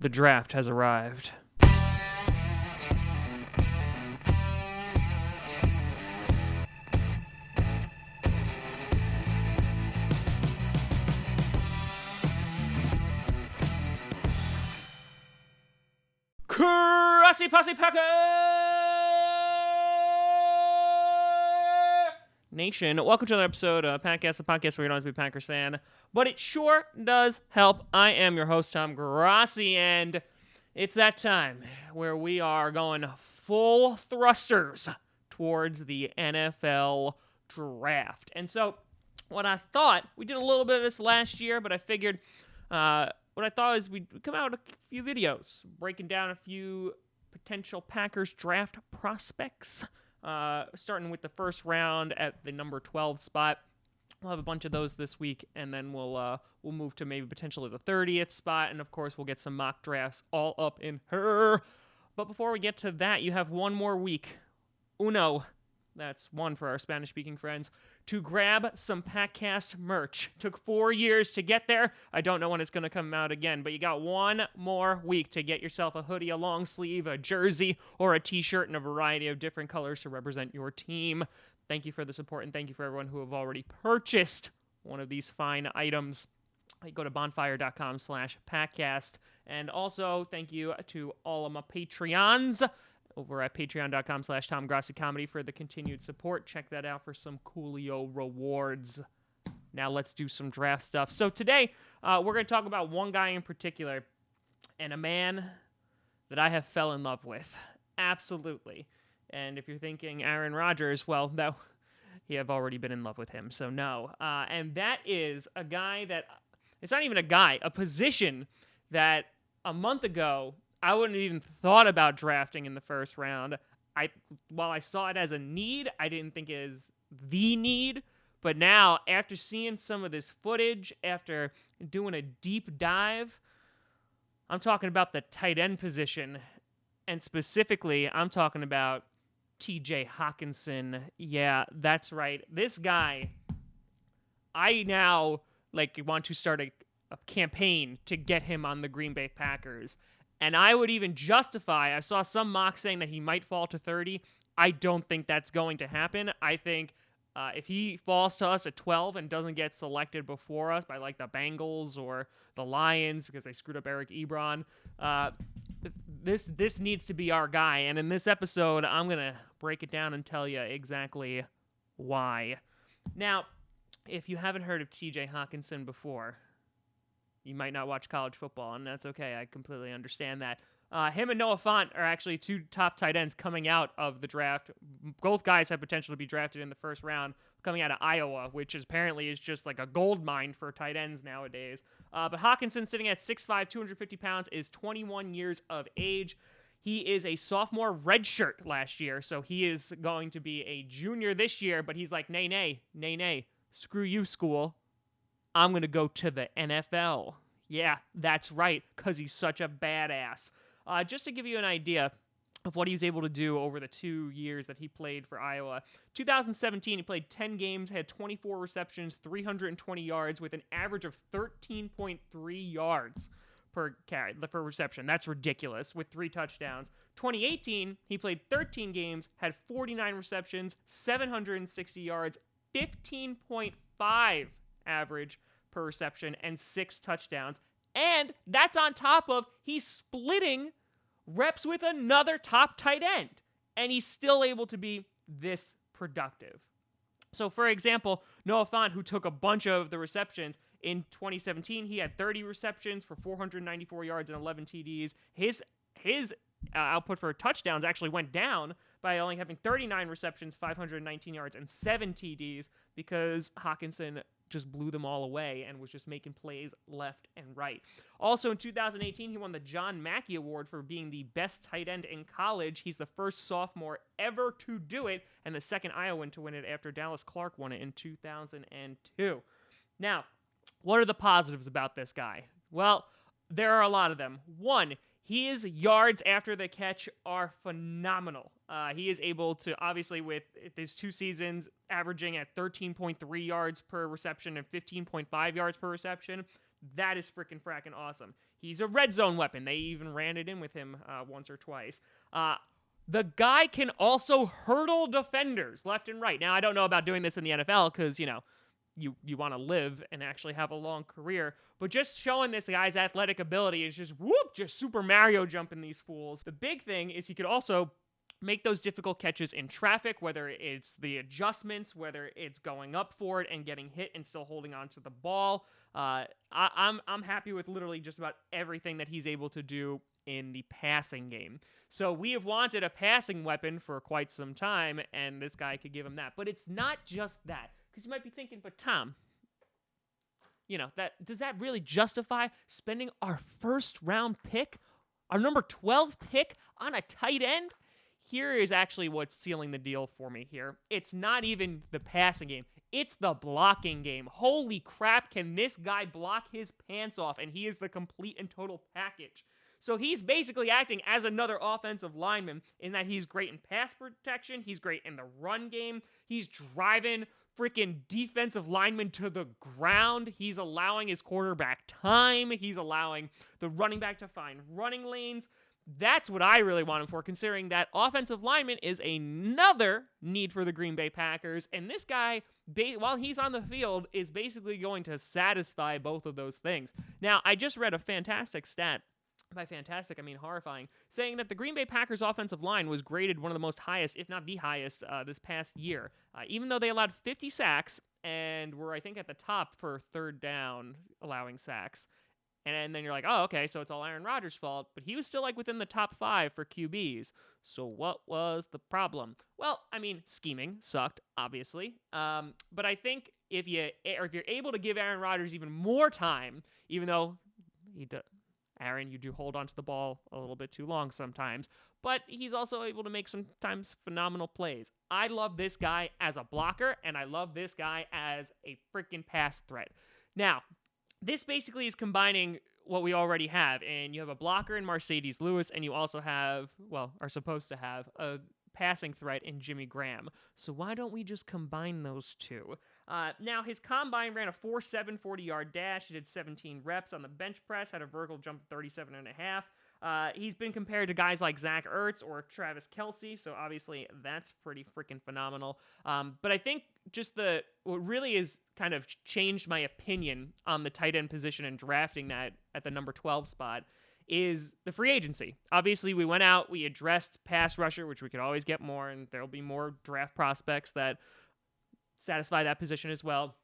The draft has arrived. Grossi Posse Packer Nation, welcome to another episode of Packcast, the podcast where you don't have to be Packers fan, but it sure does help. I am your host, Tom Grossi, and it's that time where we are going full thrusters towards the NFL draft. And so, what I thought, we did a little bit of this last year, but I figured what I thought is we'd come out with a few videos breaking down a few potential Packers draft prospects, starting with the first round at the number 12 spot. We'll have a bunch of those this week, and then we'll move to maybe potentially the 30th spot, and of course we'll get some mock drafts all up in her. But before we get to that, you have one more week. Uno. That's one for our Spanish-speaking friends, to grab some Packcast merch. Took 4 years to get there. I don't know when it's going to come out again, but you got one more week to get yourself a hoodie, a long sleeve, a jersey, or a t-shirt in a variety of different colors to represent your team. Thank you for the support, and thank you for everyone who have already purchased one of these fine items. Go to bonfire.com/Packcast. And also, thank you to all of my Patreons over at patreon.com/Tom Grossi Comedy for the continued support. Check that out for some coolio rewards. Now let's do some draft stuff. So today, we're going to talk about one guy in particular, and a man that I have fell in love with. Absolutely. And if you're thinking Aaron Rodgers, well, no, you have already been in love with him, so no. And that is a guy that, it's not even a guy, a position that a month ago, I wouldn't have even thought about drafting in the first round. While I saw it as a need, I didn't think it was the need. But now, after seeing some of this footage, after doing a deep dive, I'm talking about the tight end position. And specifically, I'm talking about TJ Hockenson. Yeah, that's right. This guy, I now want to start a campaign to get him on the Green Bay Packers. And I would even justify, I saw some mocks saying that he might fall to 30. I don't think that's going to happen. I think if he falls to us at 12 and doesn't get selected before us by the Bengals or the Lions because they screwed up Eric Ebron, this needs to be our guy. And in this episode, I'm going to break it down and tell you exactly why. Now, if you haven't heard of TJ Hockenson before, you might not watch college football, and that's okay. I completely understand that. Him and Noah Fant are actually two top tight ends coming out of the draft. Both guys have potential to be drafted in the first round, coming out of Iowa, which apparently is just like a gold mine for tight ends nowadays. But Hockenson, sitting at 6'5", 250 pounds, is 21 years of age. He is a sophomore redshirt last year, so he is going to be a junior this year, but he's like, nay, screw you, school. I'm going to go to the NFL. Yeah, that's right, because he's such a badass. Just to give you an idea of what he was able to do over the 2 years that he played for Iowa. 2017, he played 10 games, had 24 receptions, 320 yards, with an average of 13.3 yards per carry for reception. That's ridiculous, with 3 touchdowns. 2018, he played 13 games, had 49 receptions, 760 yards, 15.5 average per reception, and 6 touchdowns. And that's on top of he's splitting reps with another top tight end. And he's still able to be this productive. So, for example, Noah Fant, who took a bunch of the receptions in 2017, he had 30 receptions for 494 yards and 11 TDs. His output for touchdowns actually went down by only having 39 receptions, 519 yards, and 7 TDs because Hockenson just blew them all away and was just making plays left and right. Also in 2018, he won the John Mackey Award for being the best tight end in college. He's the first sophomore ever to do it and the second Iowan to win it after Dallas Clark won it in 2002. Now, what are the positives about this guy? Well, there are a lot of them. One, his yards after the catch are phenomenal. He is able to, obviously, with his 2 seasons, averaging at 13.3 yards per reception and 15.5 yards per reception. That is frickin' awesome. He's a red zone weapon. They even ran it in with him once or twice. The guy can also hurdle defenders left and right. Now, I don't know about doing this in the NFL because, you want to live and actually have a long career. But just showing this guy's athletic ability is just Super Mario jumping these fools. The big thing is he could also make those difficult catches in traffic, whether it's the adjustments, whether it's going up for it and getting hit and still holding on to the ball. I'm happy with literally just about everything that he's able to do in the passing game. So we have wanted a passing weapon for quite some time, and this guy could give him that. But it's not just that, because you might be thinking, but Tom, does that really justify spending our first round pick, our number 12 pick, on a tight end? Here is actually what's sealing the deal for me here. It's not even the passing game. It's the blocking game. Holy crap, can this guy block his pants off? And he is the complete and total package. So he's basically acting as another offensive lineman in that he's great in pass protection. He's great in the run game. He's driving freaking defensive linemen to the ground. He's allowing his quarterback time. He's allowing the running back to find running lanes. That's what I really want him for, considering that offensive lineman is another need for the Green Bay Packers. And this guy, while he's on the field, is basically going to satisfy both of those things. Now, I just read a fantastic stat. By fantastic, I mean horrifying, saying that the Green Bay Packers offensive line was graded one of the most highest, if not the highest, this past year. Even though they allowed 50 sacks and were, I think, at the top for third down allowing sacks. And then you're like, oh, okay, so it's all Aaron Rodgers' fault. But he was still within the top 5 for QBs. So what was the problem? Well, I mean, scheming sucked, obviously. But I think if you're able to give Aaron Rodgers even more time, even though Aaron, you do hold onto the ball a little bit too long sometimes, but he's also able to make sometimes phenomenal plays. I love this guy as a blocker, and I love this guy as a freaking pass threat. Now, this basically is combining what we already have, and you have a blocker in Mercedes Lewis, and you also have, are supposed to have, a passing threat in Jimmy Graham. So why don't we just combine those two? Now, his combine ran a 4.7 40-yard dash. He did 17 reps on the bench press, had a vertical jump of 37.5. He's been compared to guys like Zach Ertz or Travis Kelce, so obviously that's pretty freaking phenomenal. But I think just what really has kind of changed my opinion on the tight end position and drafting that at the number 12 spot is the free agency. Obviously, we went out, we addressed pass rusher, which we could always get more, and there'll be more draft prospects that satisfy that position as well.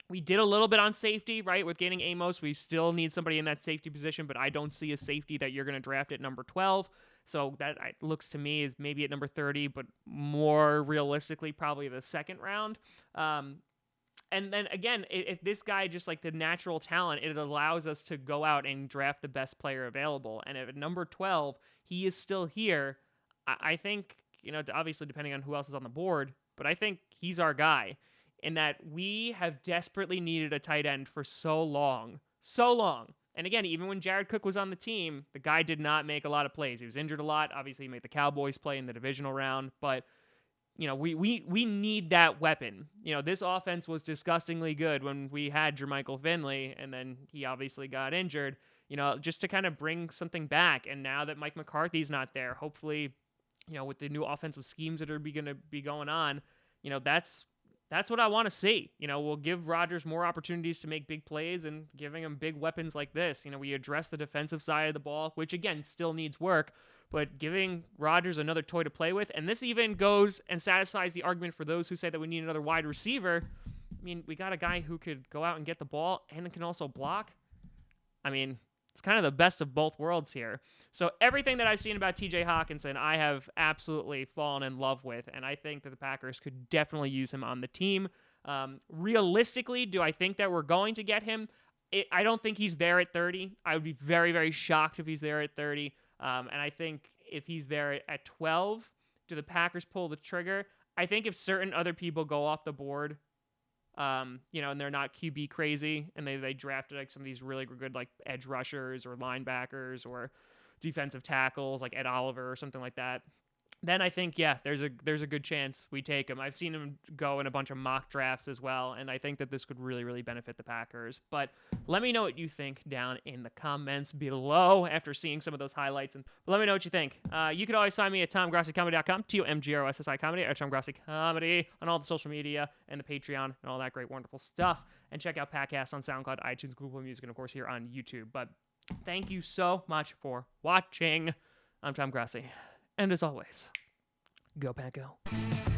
We did a little bit on safety, right? With getting Amos, we still need somebody in that safety position, but I don't see a safety that you're going to draft at number 12. So that looks to me is maybe at number 30, but more realistically, probably the second round. And then again, if this guy just the natural talent, it allows us to go out and draft the best player available. And at number 12, he is still here. I think, obviously depending on who else is on the board, but I think he's our guy. In that we have desperately needed a tight end for so long. And again, even when Jared Cook was on the team, the guy did not make a lot of plays. He was injured a lot. Obviously, he made the Cowboys play in the divisional round, but we need that weapon. This offense was disgustingly good when we had Jermichael Finley, and then he obviously got injured, just to kind of bring something back. And now that Mike McCarthy's not there, hopefully, with the new offensive schemes that are going to be going on, that's what I want to see. We'll give Rodgers more opportunities to make big plays and giving him big weapons like this. We address the defensive side of the ball, which again still needs work, but giving Rodgers another toy to play with. And this even goes and satisfies the argument for those who say that we need another wide receiver. I mean, we got a guy who could go out and get the ball and can also block. I mean, it's kind of the best of both worlds here. So everything that I've seen about TJ Hockenson, I have absolutely fallen in love with, and I think that the Packers could definitely use him on the team. Realistically, do I think that we're going to get him? I don't think he's there at 30. I would be very, very shocked if he's there at 30. And I think if he's there at 12, do the Packers pull the trigger? I think if certain other people go off the board, and they're not QB crazy, and they drafted some of these really good edge rushers or linebackers or defensive tackles like Ed Oliver or something like that, then I think, yeah, there's a good chance we take him. I've seen him go in a bunch of mock drafts as well, and I think that this could really, really benefit the Packers. But let me know what you think down in the comments below after seeing some of those highlights, and let me know what you think. You can always find me at TomGrossiComedy.com, TomGrossi Comedy, or Tom Grossi Comedy on all the social media and the Patreon and all that great, wonderful stuff. And check out Podcast on SoundCloud, iTunes, Google Play Music, and of course here on YouTube. But thank you so much for watching. I'm Tom Grossi. And as always, go Pack Go.